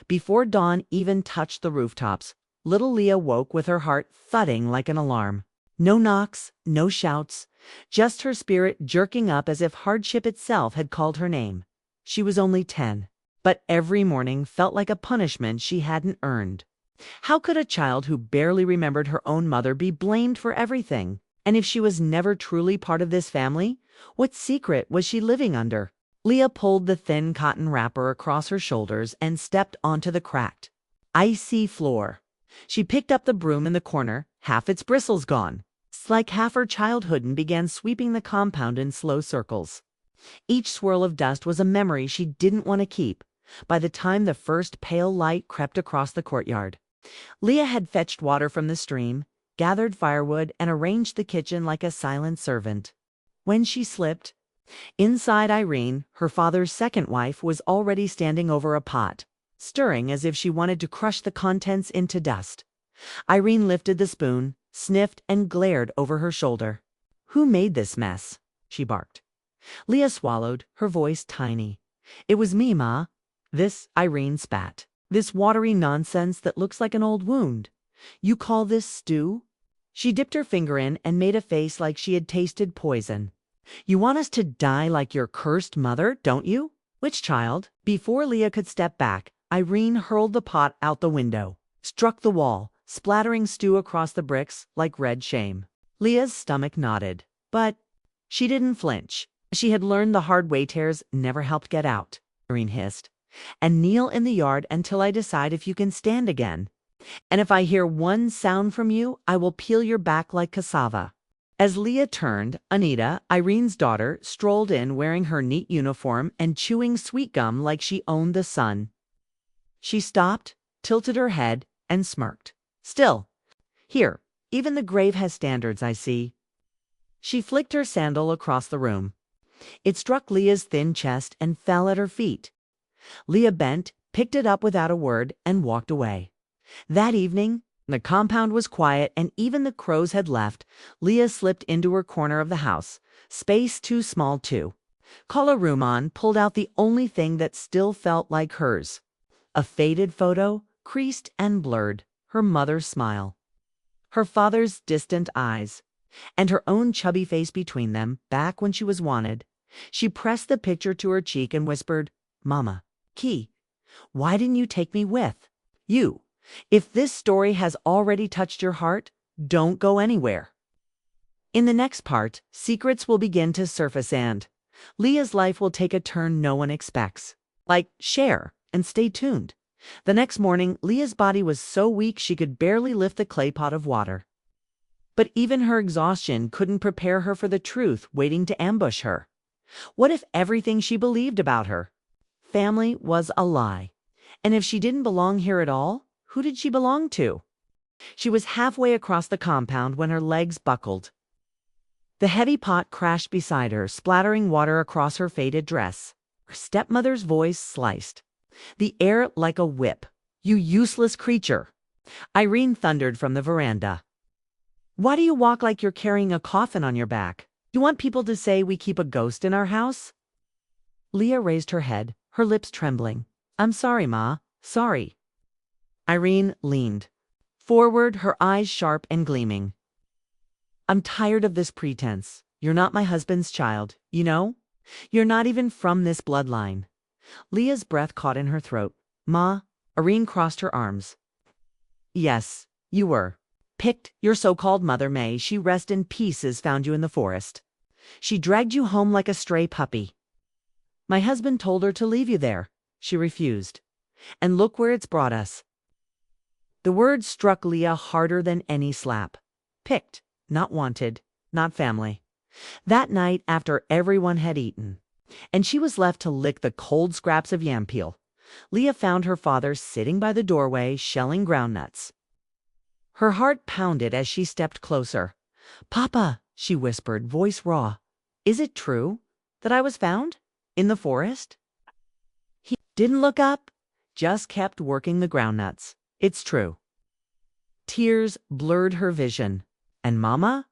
Before dawn even touched the rooftops, little Leah woke with her heart thudding like an alarm. No knocks, no shouts, just her spirit jerking up as if hardship itself had called her name. She was only 10, but every morning felt like a punishment she hadn't earned. How could a child who barely remembered her own mother be blamed for everything? And if she was never truly part of this family, what secret was she living under? Leah pulled the thin cotton wrapper across her shoulders and stepped onto the cracked, icy floor. She picked up the broom in the corner, half its bristles gone. It's like half her childhood, and began sweeping the compound in slow circles. Each swirl of dust was a memory she didn't want to keep. By the time the first pale light crept across the courtyard, Leah had fetched water from the stream, gathered firewood, and arranged the kitchen like a silent servant. When she slipped, inside Irene, her father's second wife, was already standing over a pot, stirring as if she wanted to crush the contents into dust. Irene lifted the spoon, sniffed, and glared over her shoulder. "Who made this mess?" she barked. Leah swallowed, her voice tiny. "It was me, Ma." "This," Irene spat. "This watery nonsense that looks like an old wound. You call this stew?" She dipped her finger in and made a face like she had tasted poison. "You want us to die like your cursed mother, don't you?" "Which child?" Before Leah could step back, Irene hurled the pot out the window, struck the wall, splattering stew across the bricks like red shame. Leah's stomach knotted, but she didn't flinch. She had learned the hard way tears never helped get out. Irene hissed. "And kneel in the yard until I decide if you can stand again. And if I hear one sound from you, I will peel your back like cassava." As Leah turned, Anita, Irene's daughter, strolled in wearing her neat uniform and chewing sweet gum like she owned the sun. She stopped, tilted her head, and smirked. "Still, here, even the grave has standards, I see." She flicked her sandal across the room. It struck Leah's thin chest and fell at her feet. Leah bent, picked it up without a word, and walked away. That evening, the compound was quiet and even the crows had left. Leah slipped into her corner of the house, space too small to call a room on, pulled out the only thing that still felt like hers. A faded photo, creased and blurred, her mother's smile, her father's distant eyes, and her own chubby face between them, back when she was wanted. She pressed the picture to her cheek and whispered, "Mama, Key, why didn't you take me with you? If this story has already touched your heart, don't go anywhere." In the next part, secrets will begin to surface and Leah's life will take a turn no one expects. Like, share, and stay tuned. The next morning, Leah's body was so weak she could barely lift the clay pot of water. But even her exhaustion couldn't prepare her for the truth waiting to ambush her. What if everything she believed about her family was a lie? And if she didn't belong here at all, who did she belong to? She was halfway across the compound when her legs buckled. The heavy pot crashed beside her, splattering water across her faded dress. Her stepmother's voice sliced the air like a whip. "You useless creature!" Irene thundered from the veranda. "Why do you walk like you're carrying a coffin on your back? You want people to say we keep a ghost in our house?" Leah raised her head, her lips trembling. "I'm sorry, Ma. Sorry." Irene leaned forward, her eyes sharp and gleaming. "I'm tired of this pretense. You're not my husband's child, you know? You're not even from this bloodline." Leah's breath caught in her throat. "Ma," Irene crossed her arms. "Yes, you were. Picked your so-called mother, May. She rest in pieces found you in the forest. She dragged you home like a stray puppy. My husband told her to leave you there. She refused. And look where it's brought us." The words struck Leah harder than any slap. Picked, not wanted, not family. That night, after everyone had eaten, and she was left to lick the cold scraps of yam peel, Leah found her father sitting by the doorway, shelling groundnuts. Her heart pounded as she stepped closer. "Papa," she whispered, voice raw, "is it true that I was found in the forest?" He didn't look up, just kept working the groundnuts. "It's true." Tears blurred her vision. "And Mama?"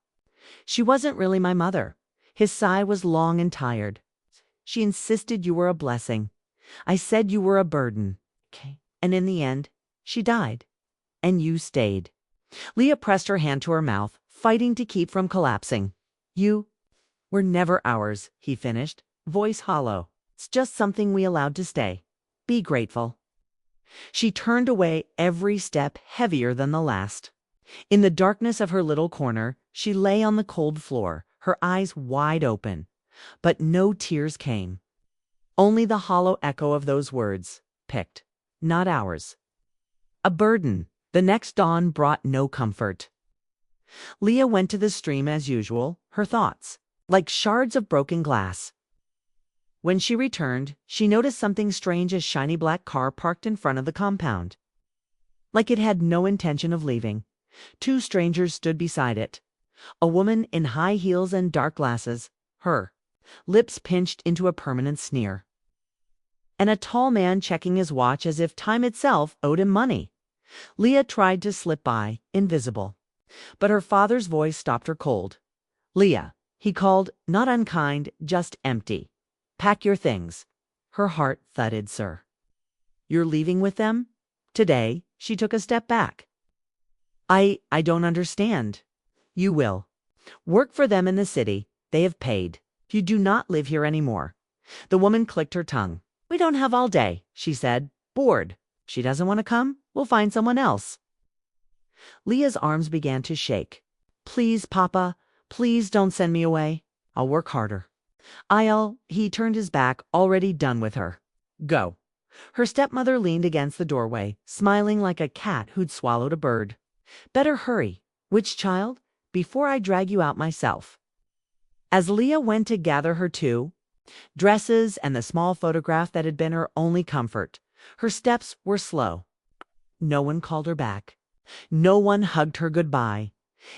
"She wasn't really my mother." His sigh was long and tired. "She insisted you were a blessing. I said you were a burden. Okay. And in the end, she died. And you stayed. Leah pressed her hand to her mouth, fighting to keep from collapsing. You were never ours, he finished, voice hollow. It's just something we allowed to stay. Be grateful. She turned away, every step heavier than the last. In the darkness of her little corner, she lay on the cold floor, her eyes wide open. But no tears came. Only the hollow echo of those words, picked, not ours. A burden. The next dawn brought no comfort. Leah went to the stream as usual, her thoughts, like shards of broken glass. When she returned, she noticed something strange: a shiny black car parked in front of the compound. Like it had no intention of leaving. Two strangers stood beside it. A woman in high heels and dark glasses, her lips pinched into a permanent sneer. And a tall man checking his watch as if time itself owed him money. Leah tried to slip by, invisible. But her father's voice stopped her cold. Leah, he called, not unkind, just empty. Pack your things. Her heart thudded, sir. You're leaving with them? Today, she took a step back. I don't understand. You will. Work for them in the city. They have paid. You do not live here anymore. The woman clicked her tongue. We don't have all day, she said, bored. She doesn't want to come? We'll find someone else. Leah's arms began to shake. Please, Papa, please don't send me away. I'll work harder. He turned his back, already done with her. Go. Her stepmother leaned against the doorway, smiling like a cat who'd swallowed a bird. Better hurry. Which child? Before I drag you out myself. As Leah went to gather her two dresses and the small photograph that had been her only comfort, her steps were slow. No one called her back. No one hugged her goodbye.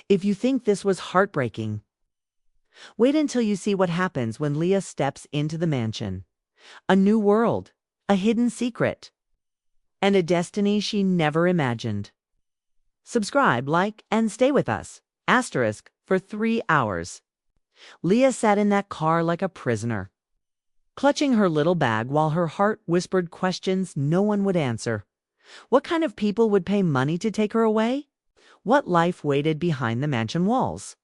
If you think this was heartbreaking, wait until you see what happens when Leah steps into the mansion. A new world, a hidden secret, and a destiny she never imagined. Subscribe, like, and stay with us, for 3 hours. Leah sat in that car like a prisoner, clutching her little bag while her heart whispered questions no one would answer. What kind of people would pay money to take her away? What life waited behind the mansion walls?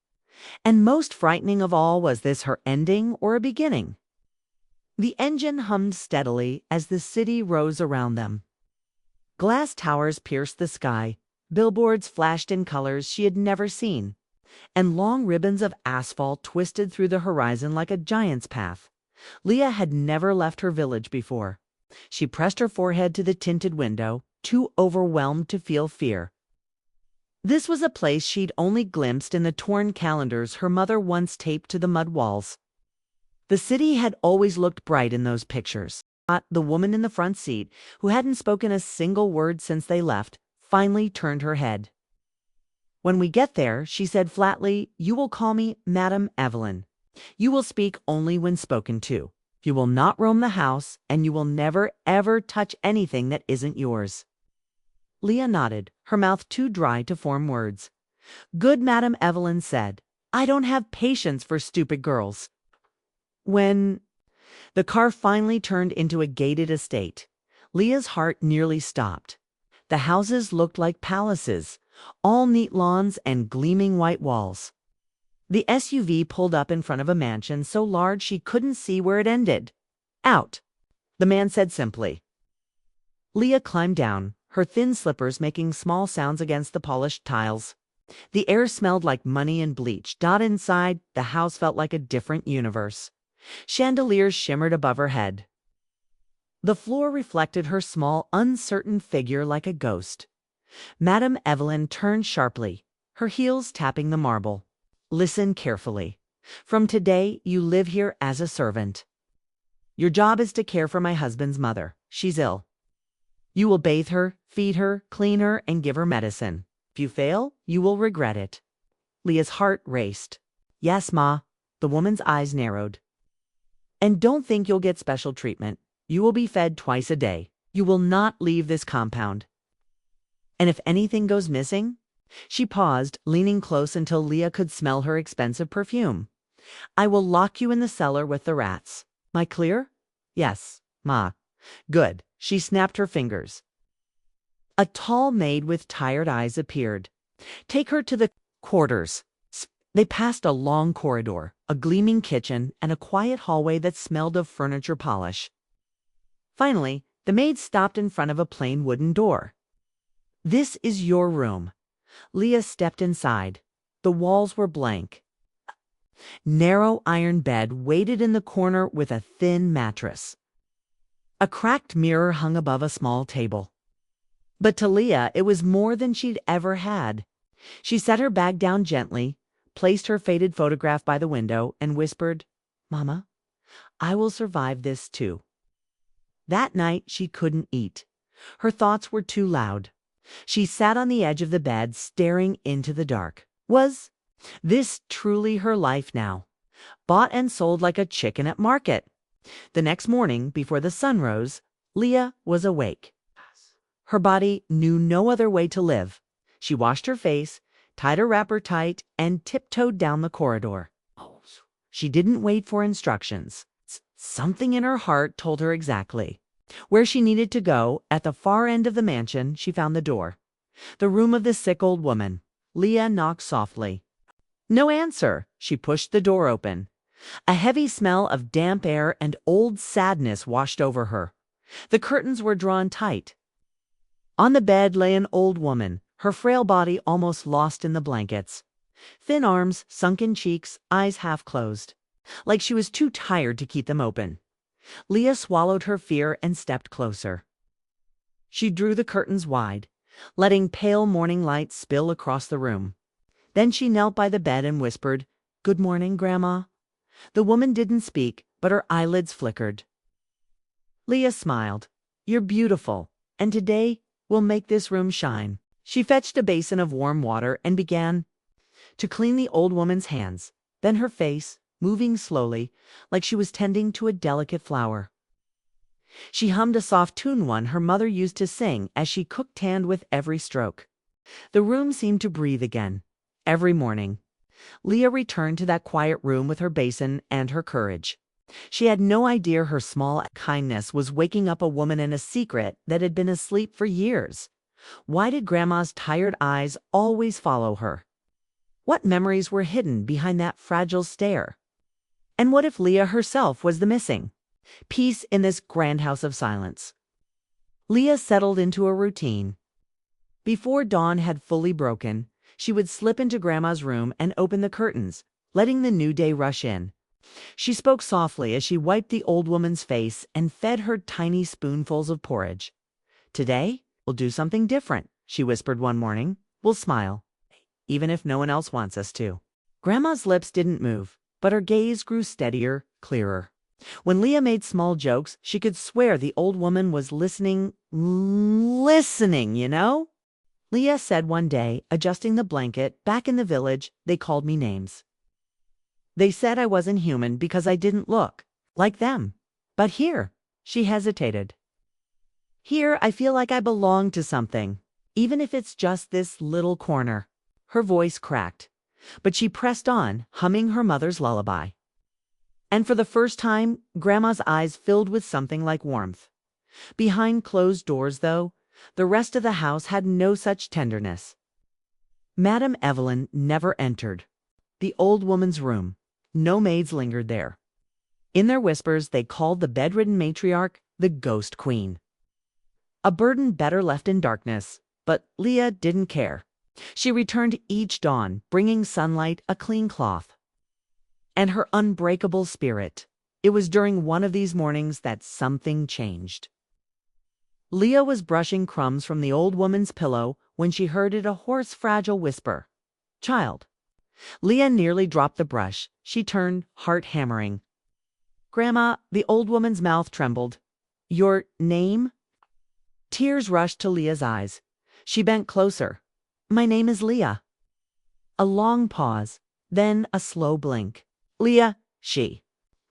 And most frightening of all, was this her ending or a beginning? The engine hummed steadily as the city rose around them. Glass towers pierced the sky, billboards flashed in colors she had never seen, and long ribbons of asphalt twisted through the horizon like a giant's path. Leah had never left her village before. She pressed her forehead to the tinted window, too overwhelmed to feel fear. This was a place she'd only glimpsed in the torn calendars her mother once taped to the mud walls. The city had always looked bright in those pictures. The woman in the front seat, who hadn't spoken a single word since they left, finally turned her head. When we get there, she said flatly, you will call me Madam Evelyn. You will speak only when spoken to. You will not roam the house, and you will never, ever touch anything that isn't yours. Leah nodded, her mouth too dry to form words. Good Madam Evelyn said, I don't have patience for stupid girls. When the car finally turned into a gated estate, Leah's heart nearly stopped. The houses looked like palaces, all neat lawns and gleaming white walls. The SUV pulled up in front of a mansion so large she couldn't see where it ended. Out, the man said simply. Leah climbed down, her thin slippers making small sounds against the polished tiles. The air smelled like money and bleach. Inside, the house felt like a different universe. Chandeliers shimmered above her head. The floor reflected her small, uncertain figure like a ghost. Madam Evelyn turned sharply, her heels tapping the marble. Listen carefully. From today, you live here as a servant. Your job is to care for my husband's mother. She's ill. You will bathe her, feed her, clean her, and give her medicine. If you fail, you will regret it. Leah's heart raced. Yes, Ma. The woman's eyes narrowed. And don't think you'll get special treatment. You will be fed twice a day. You will not leave this compound. And if anything goes missing? She paused, leaning close until Leah could smell her expensive perfume. I will lock you in the cellar with the rats. Am I clear? Yes, Ma. Good. She snapped her fingers. A tall maid with tired eyes appeared. "Take her to the quarters." They passed a long corridor, a gleaming kitchen, and a quiet hallway that smelled of furniture polish. Finally, the maid stopped in front of a plain wooden door. "This is your room." Leah stepped inside. The walls were blank. Narrow iron bed waited in the corner with a thin mattress. A cracked mirror hung above a small table. But to Leah, it was more than she'd ever had. She set her bag down gently, placed her faded photograph by the window, and whispered, "Mama, I will survive this too." That night she couldn't eat. Her thoughts were too loud. She sat on the edge of the bed, staring into the dark. Was this truly her life now? Bought and sold like a chicken at market. The next morning, before the sun rose, Leah was awake. Her body knew no other way to live. She washed her face, tied her wrapper tight, and tiptoed down the corridor. She didn't wait for instructions. Something in her heart told her exactly where she needed to go. At the far end of the mansion, she found the door. The room of the sick old woman. Leah knocked softly. No answer. She pushed the door open. A heavy smell of damp air and old sadness washed over her. The curtains were drawn tight. On the bed lay an old woman, her frail body almost lost in the blankets. Thin arms, sunken cheeks, eyes half closed, like she was too tired to keep them open. Leah swallowed her fear and stepped closer. She drew the curtains wide, letting pale morning light spill across the room. Then she knelt by the bed and whispered, "Good morning, Grandma." The woman didn't speak, but her eyelids flickered. Leah smiled. "You're beautiful, and today we'll make this room shine." She fetched a basin of warm water and began to clean the old woman's hands, then her face, moving slowly, like she was tending to a delicate flower. She hummed a soft tune one her mother used to sing as she cooked hand with every stroke. The room seemed to breathe again. Every morning, Leah returned to that quiet room with her basin and her courage. She had no idea her small kindness was waking up a woman in a secret that had been asleep for years. Why did Grandma's tired eyes always follow her? What memories were hidden behind that fragile stare? And what if Leah herself was the missing piece in this grand house of silence? Leah settled into a routine. Before dawn had fully broken, she would slip into Grandma's room and open the curtains, letting the new day rush in. She spoke softly as she wiped the old woman's face and fed her tiny spoonfuls of porridge. "Today, we'll do something different," she whispered one morning. "We'll smile, even if no one else wants us to." Grandma's lips didn't move, but her gaze grew steadier, clearer. When Leah made small jokes, she could swear the old woman was listening, you know? Leah said one day, adjusting the blanket, "Back in the village, they called me names. They said I wasn't human because I didn't look like them. But here," she hesitated, "here I feel like I belong to something, even if it's just this little corner." Her voice cracked, but she pressed on, humming her mother's lullaby. And for the first time, Grandma's eyes filled with something like warmth. Behind closed doors, though, the rest of the house had no such tenderness. Madame Evelyn never entered the old woman's room. No maids lingered there. In their whispers, they called the bedridden matriarch the Ghost Queen. A burden better left in darkness, but Leah didn't care. She returned each dawn, bringing sunlight, a clean cloth, and her unbreakable spirit. It was during one of these mornings that something changed. Leah was brushing crumbs from the old woman's pillow when she heard a hoarse, fragile whisper. "Child." Leah nearly dropped the brush. She turned, heart hammering. "Grandma," the old woman's mouth trembled. "Your name?" Tears rushed to Leah's eyes. She bent closer. "My name is Leah." A long pause, then a slow blink. "Leah," she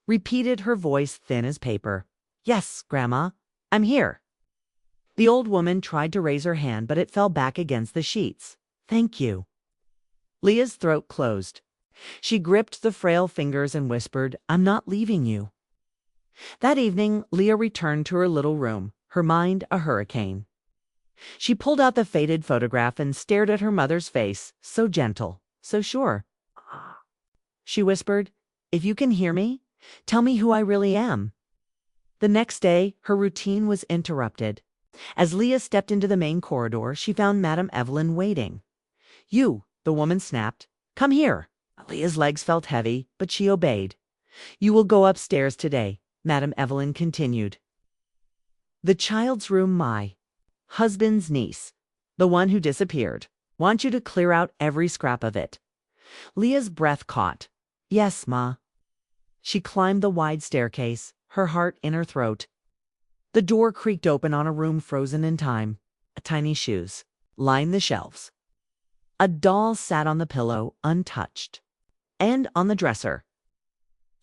repeated, her voice thin as paper. "Yes, Grandma, I'm here." The old woman tried to raise her hand, but it fell back against the sheets. "Thank you." Leah's throat closed. She gripped the frail fingers and whispered, "I'm not leaving you." That evening, Leah returned to her little room, her mind a hurricane. She pulled out the faded photograph and stared at her mother's face, so gentle, so sure. She whispered, "If you can hear me, tell me who I really am." The next day, her routine was interrupted. As Leah stepped into the main corridor, she found Madame Evelyn waiting. "You," the woman snapped. "Come here." Leah's legs felt heavy, but she obeyed. "You will go upstairs today," Madame Evelyn continued. "The child's room, my husband's niece, the one who disappeared. Want you to clear out every scrap of it." Leah's breath caught. "Yes, ma." She climbed the wide staircase, her heart in her throat. The door creaked open on a room frozen in time. Tiny shoes lined the shelves. A doll sat on the pillow, untouched. And on the dresser,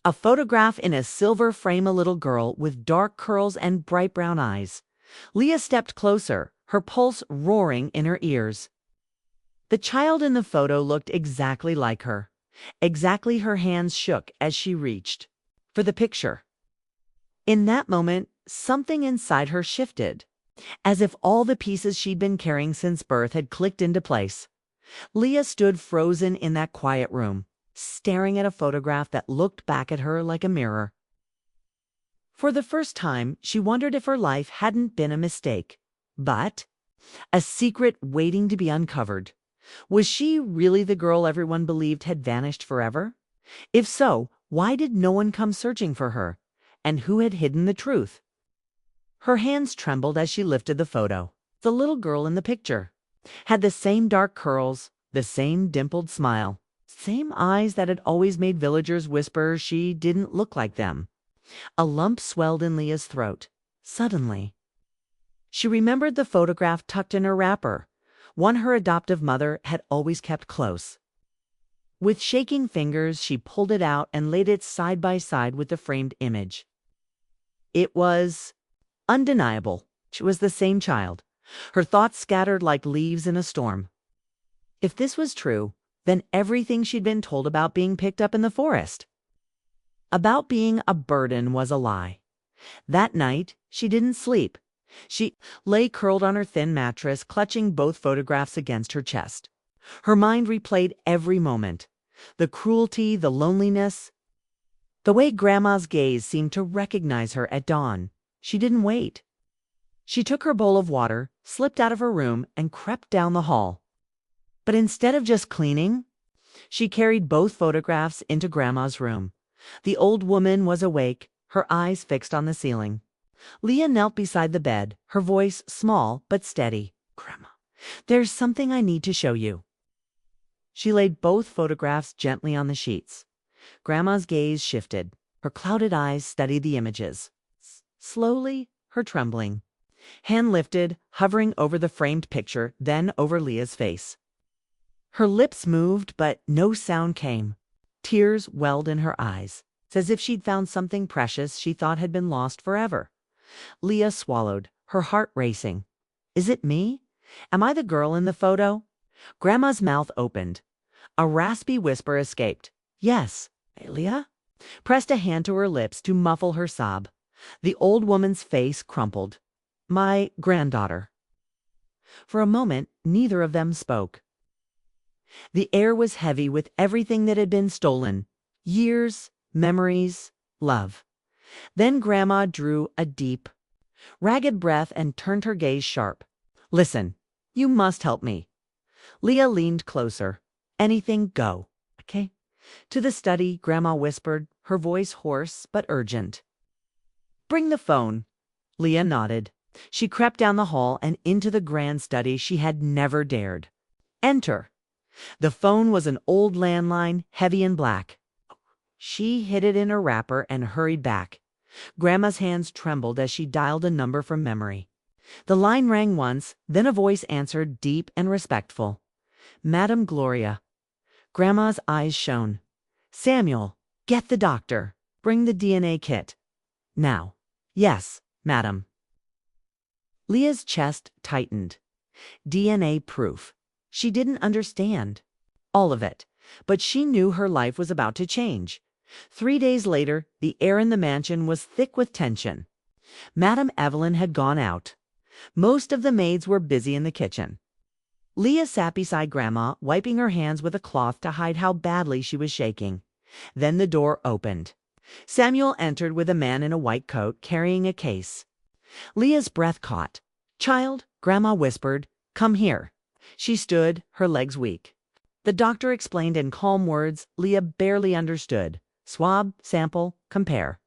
a photograph in a silver frame, a little girl with dark curls and bright brown eyes. Leah stepped closer, her pulse roaring in her ears. The child in the photo looked exactly like her. Exactly, her hands shook as she reached for the picture. In that moment, something inside her shifted, as if all the pieces she'd been carrying since birth had clicked into place. Leah stood frozen in that quiet room, staring at a photograph that looked back at her like a mirror. For the first time, she wondered if her life hadn't been a mistake, but a secret waiting to be uncovered. Was she really the girl everyone believed had vanished forever? If so, why did no one come searching for her? And who had hidden the truth? Her hands trembled as she lifted the photo. The little girl in the picture had the same dark curls, the same dimpled smile, same eyes that had always made villagers whisper she didn't look like them. A lump swelled in Leah's throat. Suddenly, she remembered the photograph tucked in her wrapper, one her adoptive mother had always kept close. With shaking fingers, she pulled it out and laid it side by side with the framed image. It was undeniable. She was the same child, her thoughts scattered like leaves in a storm. If this was true, then everything she'd been told about being picked up in the forest, about being a burden, was a lie. That night, she didn't sleep. She lay curled on her thin mattress, clutching both photographs against her chest. Her mind replayed every moment. The cruelty, the loneliness, the way Grandma's gaze seemed to recognize her at dawn. She didn't wait. She took her bowl of water, slipped out of her room, and crept down the hall. But instead of just cleaning, she carried both photographs into Grandma's room. The old woman was awake, her eyes fixed on the ceiling. Leah knelt beside the bed, her voice small but steady. "Grandma, there's something I need to show you." She laid both photographs gently on the sheets. Grandma's gaze shifted. Her clouded eyes studied the images. Slowly, her trembling hand lifted, hovering over the framed picture, then over Leah's face. Her lips moved, but no sound came. Tears welled in her eyes. It's as if she'd found something precious she thought had been lost forever. Leah swallowed, her heart racing. "Is it me? Am I the girl in the photo?" Grandma's mouth opened. A raspy whisper escaped. "Yes." Leah pressed a hand to her lips to muffle her sob. The old woman's face crumpled. "My granddaughter." For a moment, neither of them spoke. The air was heavy with everything that had been stolen. Years, memories, love. Then Grandma drew a deep, ragged breath and turned her gaze sharp. "Listen, you must help me." Leah leaned closer. "Anything, go. Okay?" To the study, Grandma whispered, her voice hoarse but urgent. "Bring the phone." Leah nodded. She crept down the hall and into the grand study she had never dared enter. The phone was an old landline, heavy and black. She hid it in her wrapper and hurried back. Grandma's hands trembled as she dialed a number from memory. The line rang once, then a voice answered, deep and respectful. "Madam Gloria." Grandma's eyes shone. "Samuel, get the doctor. Bring the DNA kit. Now." "Yes, madam." Leah's chest tightened. DNA proof. She didn't understand all of it, but she knew her life was about to change. 3 days later, the air in the mansion was thick with tension. Madame Evelyn had gone out. Most of the maids were busy in the kitchen. Leah sat beside Grandma, wiping her hands with a cloth to hide how badly she was shaking. Then the door opened. Samuel entered with a man in a white coat carrying a case. Leah's breath caught. "Child," Grandma whispered, "come here." She stood, her legs weak. The doctor explained in calm words Leah barely understood. Swab, sample, compare.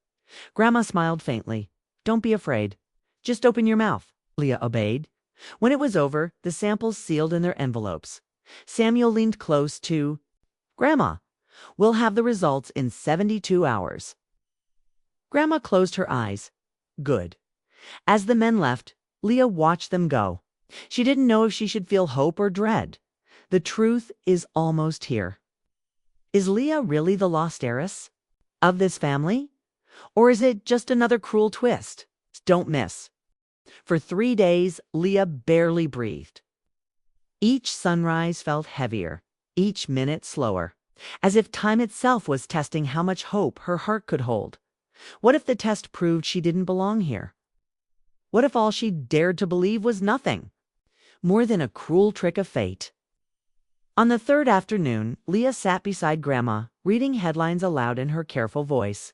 Grandma smiled faintly. "Don't be afraid. Just open your mouth." Leah obeyed. When it was over, the samples sealed in their envelopes. Samuel leaned close to Grandma. "We'll have the results in 72 hours. Grandma closed her eyes. Good. As the men left, Leah watched them go. She didn't know if she should feel hope or dread. The truth is almost here. Is Leah really the lost heiress of this family? Or is it just another cruel twist? Don't miss. For 3 days, Leah barely breathed. Each sunrise felt heavier, each minute slower, as if time itself was testing how much hope her heart could hold. What if the test proved she didn't belong here? What if all she dared to believe was nothing more than a cruel trick of fate? On the third afternoon, Leah sat beside Grandma, reading headlines aloud in her careful voice.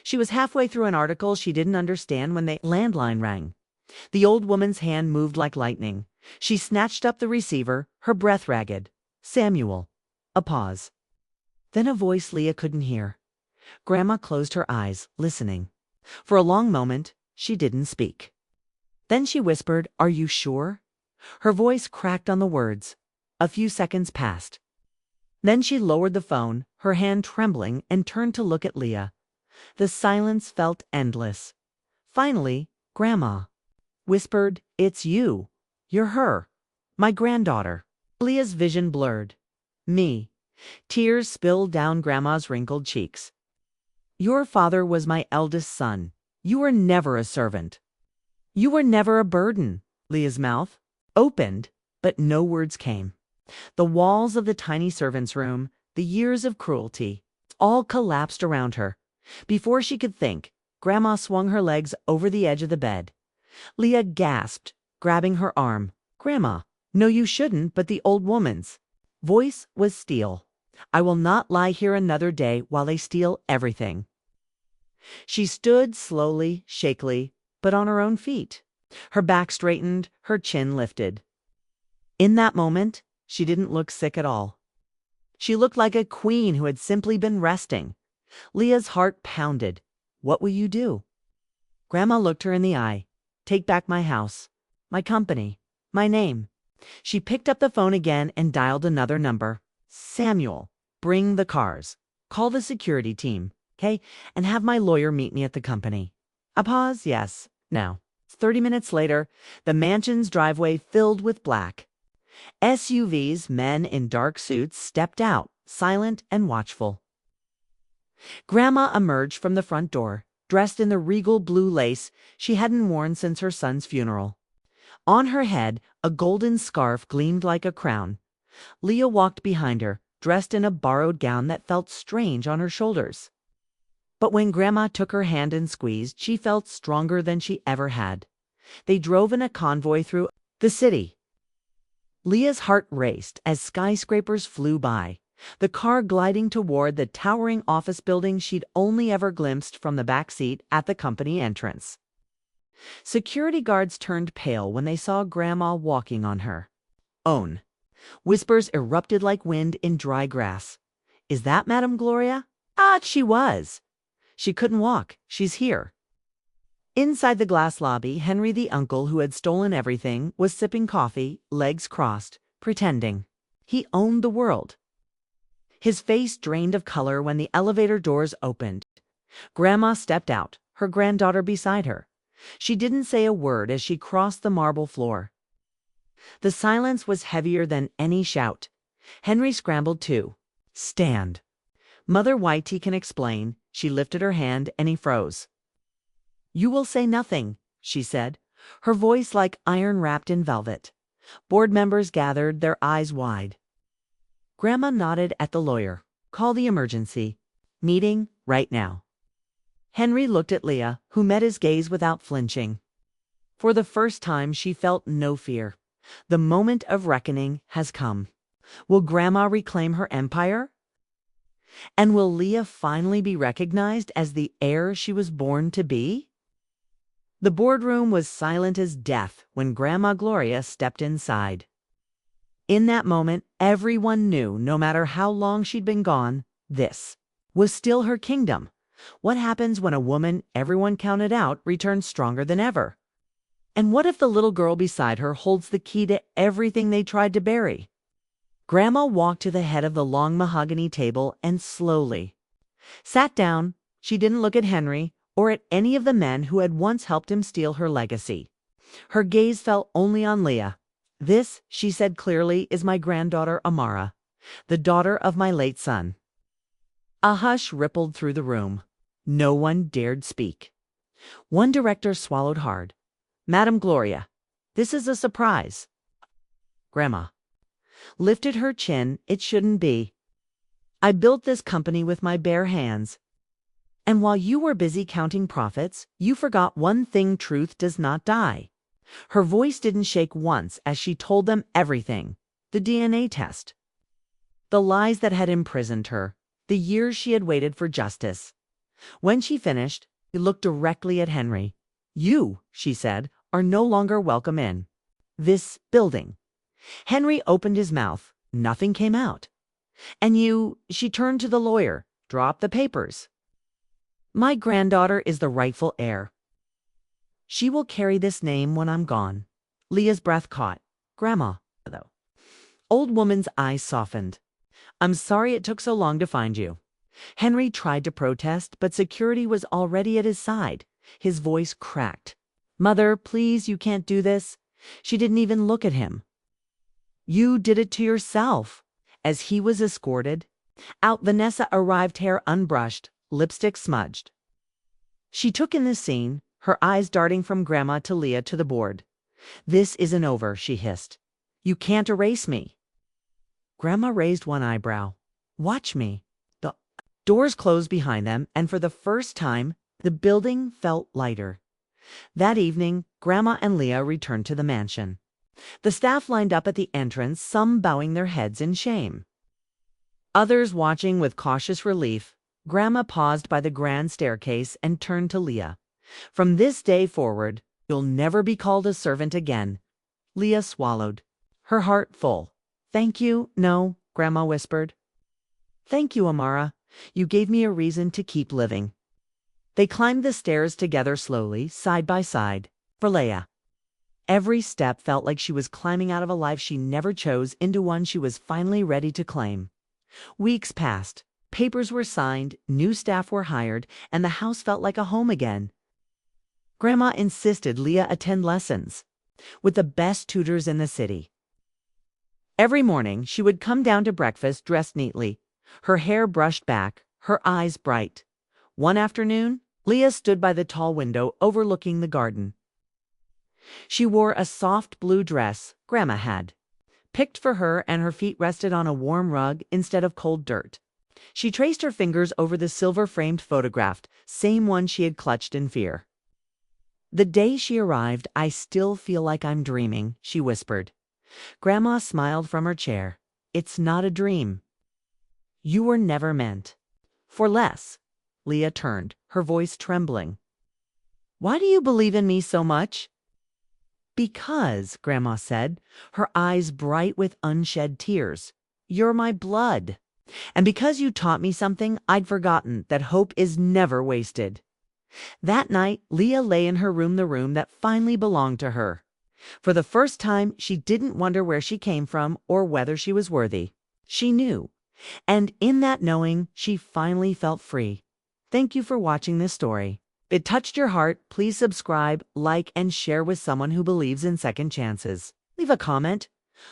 She was halfway through an article she didn't understand when the landline rang. The old woman's hand moved like lightning. She snatched up the receiver, her breath ragged. "Samuel." A pause. Then a voice Leah couldn't hear. Grandma closed her eyes, listening. For a long moment, she didn't speak. Then she whispered, "Are you sure?" Her voice cracked on the words. A few seconds passed. Then she lowered the phone, her hand trembling, and turned to look at Leah. The silence felt endless. Finally, Grandma whispered, "It's you. You're her. My granddaughter." Leah's vision blurred. Me. Tears spilled down Grandma's wrinkled cheeks. "Your father was my eldest son. You were never a servant. You were never a burden." Leah's mouth opened, but no words came. The walls of the tiny servant's room, the years of cruelty, all collapsed around her. Before she could think, Grandma swung her legs over the edge of the bed. Leah gasped, grabbing her arm. "Grandma." "No, you shouldn't," but the old woman's voice was steel. "I will not lie here another day while they steal everything." She stood slowly, shakily, but on her own feet. Her back straightened, her chin lifted. In that moment, she didn't look sick at all. She looked like a queen who had simply been resting. Leah's heart pounded. "What will you do?" Grandma looked her in the eye. "Take back my house, my company, my name." She picked up the phone again and dialed another number. "Samuel, bring the cars. Call the security team, okay? And have my lawyer meet me at the company." A pause. "Yes, now." 30 minutes later, the mansion's driveway filled with black SUVs, men in dark suits stepped out, silent and watchful. Grandma emerged from the front door, dressed in the regal blue lace she hadn't worn since her son's funeral. On her head, a golden scarf gleamed like a crown. Leah walked behind her, dressed in a borrowed gown that felt strange on her shoulders. But when Grandma took her hand and squeezed, she felt stronger than she ever had. They drove in a convoy through the city. Leah's heart raced as skyscrapers flew by, the car gliding toward the towering office building she'd only ever glimpsed from the back seat at the company entrance. Security guards turned pale when they saw Grandma walking on her own. Whispers erupted like wind in dry grass. "Is that Madame Gloria?" "Ah, she was." "She couldn't walk. She's here." Inside the glass lobby, Henry, the uncle who had stolen everything, was sipping coffee, legs crossed, pretending he owned the world. His face drained of color when the elevator doors opened. Grandma stepped out, her granddaughter beside her. She didn't say a word as she crossed the marble floor. The silence was heavier than any shout. Henry scrambled too. "Stand. Mother Whitey can explain." She lifted her hand and he froze. "You will say nothing," she said, her voice like iron wrapped in velvet. Board members gathered, their eyes wide. Grandma nodded at the lawyer. "Call the emergency. Meeting right now." Henry looked at Leah, who met his gaze without flinching. For the first time, she felt no fear. The moment of reckoning has come. Will Grandma reclaim her empire? And will Leah finally be recognized as the heir she was born to be? The boardroom was silent as death when Grandma Gloria stepped inside. In that moment, everyone knew, no matter how long she'd been gone, this was still her kingdom. What happens when a woman everyone counted out returns stronger than ever? And what if the little girl beside her holds the key to everything they tried to bury? Grandma walked to the head of the long mahogany table and slowly sat down. She didn't look at Henry or at any of the men who had once helped him steal her legacy. Her gaze fell only on Leah. "This," she said clearly, "is my granddaughter Amara, the daughter of my late son." A hush rippled through the room. No one dared speak. One director swallowed hard. "Madam Gloria, this is a surprise." Grandma lifted her chin. "It shouldn't be. I built this company with my bare hands. And while you were busy counting profits, you forgot one thing: truth does not die." Her voice didn't shake once as she told them everything: the DNA test, the lies that had imprisoned her, the years she had waited for justice. When she finished, she looked directly at Henry. "You," she said, "are no longer welcome in this building." Henry opened his mouth. Nothing came out. "And you," she turned to the lawyer, "drop the papers. My granddaughter is the rightful heir. She will carry this name when I'm gone." Leah's breath caught. "Grandma, though." Old woman's eyes softened. "I'm sorry it took so long to find you." Henry tried to protest, but security was already at his side. His voice cracked. "Mother, please, you can't do this." She didn't even look at him. "You did it to yourself." As he was escorted out, Vanessa arrived, hair unbrushed, lipstick smudged. She took in the scene, her eyes darting from Grandma to Leah to the board. "This isn't over," she hissed. "You can't erase me." Grandma raised one eyebrow. "Watch me." The doors closed behind them, and for the first time, the building felt lighter. That evening, Grandma and Leah returned to the mansion. The staff lined up at the entrance, some bowing their heads in shame, others watching with cautious relief. Grandma paused by the grand staircase and turned to Leah. "From this day forward, you'll never be called a servant again." Leah swallowed, her heart full. "Thank you." "No," Grandma whispered. "Thank you, Amara. You gave me a reason to keep living." They climbed the stairs together slowly, side by side. For Leah, every step felt like she was climbing out of a life she never chose into one she was finally ready to claim. Weeks passed. Papers were signed, new staff were hired, and the house felt like a home again. Grandma insisted Leah attend lessons with the best tutors in the city. Every morning, she would come down to breakfast dressed neatly, her hair brushed back, her eyes bright. One afternoon, Leah stood by the tall window overlooking the garden. She wore a soft blue dress Grandma had picked for her, and her feet rested on a warm rug instead of cold dirt. She traced her fingers over the silver-framed photograph, same one she had clutched in fear. "The day she arrived, I still feel like I'm dreaming," she whispered. Grandma smiled from her chair. "It's not a dream. You were never meant for less." Leah turned, her voice trembling. "Why do you believe in me so much?" "Because," Grandma said, her eyes bright with unshed tears, "you're my blood. And because you taught me something I'd forgotten, that hope is never wasted." That night, Leah lay in her room, the room that finally belonged to her. For the first time, she didn't wonder where she came from or whether she was worthy. She knew. And in that knowing, she finally felt free. Thank you for watching this story. If it touched your heart, please subscribe, like, and share with someone who believes in second chances. Leave a comment.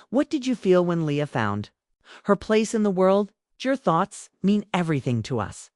What did you feel when Leah found her place in the world? Your thoughts mean everything to us.